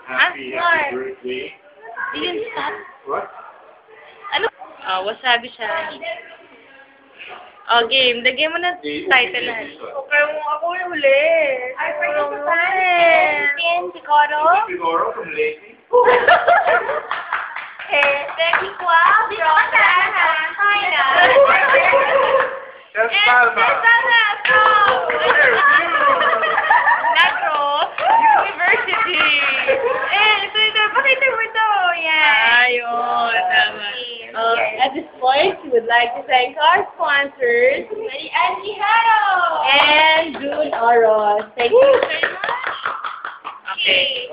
Happy birthday. You can stop. What? Ano? Oh, wasabi siya. Oh, game. Lagyan mo na title na. Okay, ako yung huli. Ay, pwede sa tayo. Siguro? Siguro from Lacey? Thank you, wow. Dito ka sana. China. That's Palma. Nagro. University. Ito. Pakita mo ito. Yan. Ayun. Tama. At this point, we would like to thank our sponsors, Angie Haro and June Oros. Thank you very much. Okay.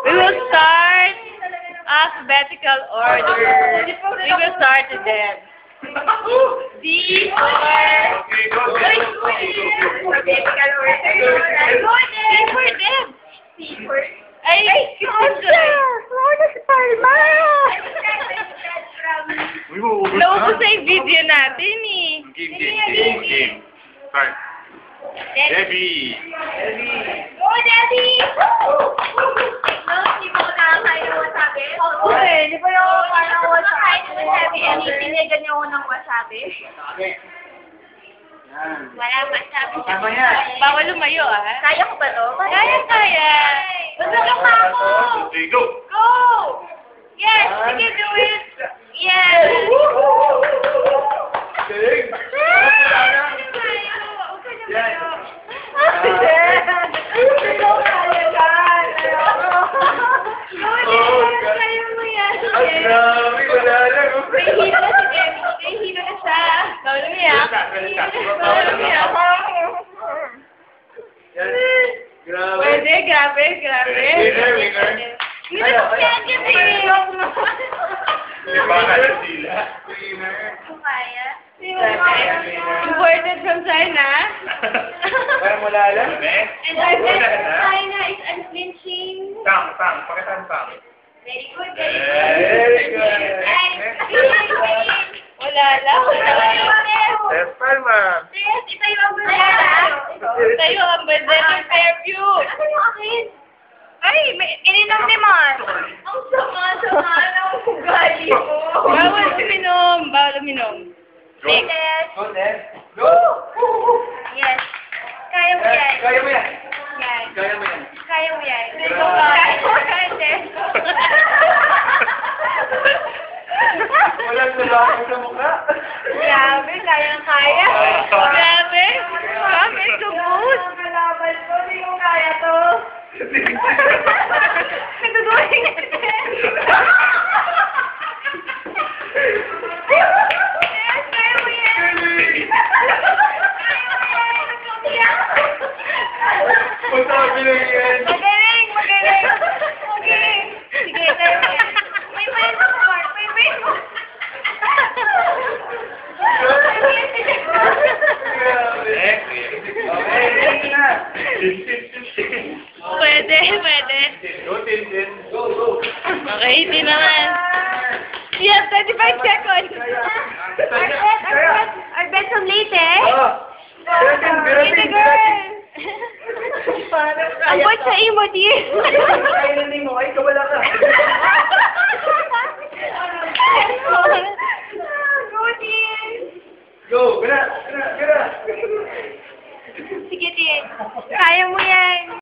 We will start alphabetical order. We will start with them. D for Alphabetical order. D for them. C for... Ay, Florida si Palma! Naubos na yung video natin eh. Game. Start. Debbie. Go, Debbie! No, hindi mo nakakain ng wasabi? Oo eh, hindi pa yung nakakain ng wasabi. Tinigan niyo ako ng wasabi. Wala wasabi. Tama yan. Bawal lumayo ah. Kaya ko ba to? Kaya. Basta ka pa ako. Okay, go. Go! Yes, you can do it. Yes. Galing. Kaya mo yan. Grabe, wala lang. May hilo na si Debbie. May hilo na siya. Bawal umiyak. Bawal umiyak. Grabe. Pwede, grabe. Winner. Hindi na yan kasi. Di ba kaya sila? Winner. Kaya? Imported from China. Parang wala lang. And our best China is unflinching. Tang. Pakitan tang. Very good, Very good. Wala lang. Yes, Palma. Yes, ito yung umbrella. Tayo ang bandera Fairview. Ano yung akin? Ay, ininom ni Man. Ang sama ng ugali mo. Bawal uminom. Yes. Go, Ned. Go! Yes. Kaya mo yan. Kaya mo yan. Yan. Kaya mo yan. Kaya mo yan. Kaya mo yan. Walang nalaman sa mukha. Grabe, kayang-kaya. Grabe. Grabe, subos. Ang kalaban ko, hindi ko kaya to. Nagduduling ka din. Yes, kaya mo yan. Masabi lang yan. Magaling. Sige, kaya mo yan. May mo, Mark. May mo. Pwede. Go, Tintin. Go. Okay, hindi naman. Yes, 35 seconds. Our bet from Leyte. Leyte girl. Ang bot sa imo, dear. Kailanin mo, ay kawala ka. Go, dear. Go, gana. Sige, dear. Kaya mo yan.